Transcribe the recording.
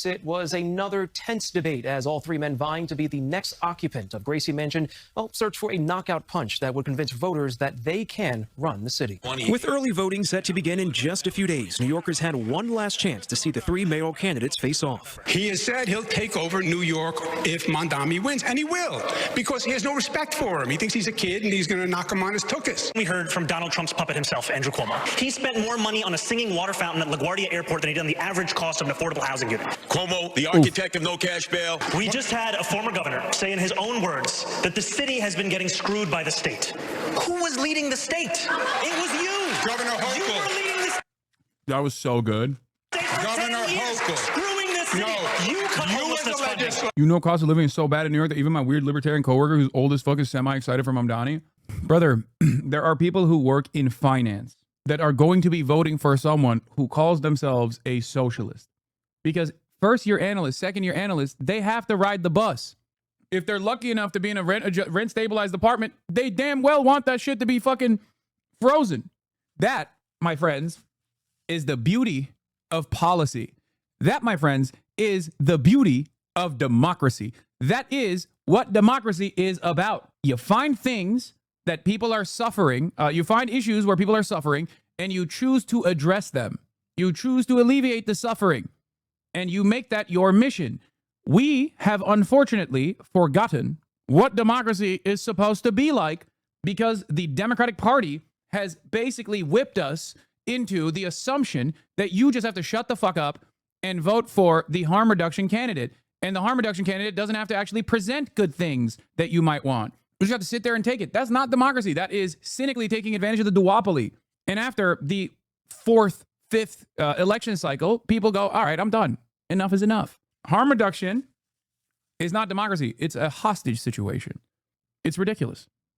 It was another tense debate as all three men vying to be the next occupant of Gracie Mansion search for a knockout punch that would convince voters that they can run the city. With early voting set to begin in just a few days, New Yorkers had one last chance to see the three mayoral candidates face off. He has said he'll take over New York if Mamdani wins, and he will, because he has no respect for him. He thinks he's a kid and he's going to knock him on his tuchus. We heard from Donald Trump's puppet himself, Andrew Cuomo. He spent more money on a singing water fountain at LaGuardia Airport than he did on the average cost of an affordable housing unit. Cuomo, the architect of no cash bail. We just had a former governor say in his own words that the city has been getting screwed by the state. Who was leading the state? It was you. Governor Hochul. You were leading the state. That was so good. Governor Hochul. Screwing the city. No. You cut homelessness funding. You know, cost of living is so bad in New York that even my weird libertarian coworker who's old as fuck is semi-excited for Mamdani. Brother, there are people who work in finance that are going to be voting for someone who calls themselves a socialist. Because first-year analysts, second-year analysts, they have to ride the bus. If they're lucky enough to be in a rent-stabilized apartment, they damn well want that shit to be fucking frozen. That, my friends, is the beauty of policy. That, my friends, is the beauty of democracy. That is what democracy is about. You find things that people are suffering, you find issues where people are suffering, and you choose to address them. You choose to alleviate the suffering, and you make that your mission. We have unfortunately forgotten what democracy is supposed to be like because the Democratic Party has basically whipped us into the assumption that you just have to shut the fuck up and vote for the harm reduction candidate. And the harm reduction candidate doesn't have to actually present good things that you might want. You just have to sit there and take it. That's not democracy. That is cynically taking advantage of the duopoly. And after the fourth, fifth election cycle, people go, all right, I'm done. Enough is enough. Harm reduction is not democracy. It's a hostage situation. It's ridiculous.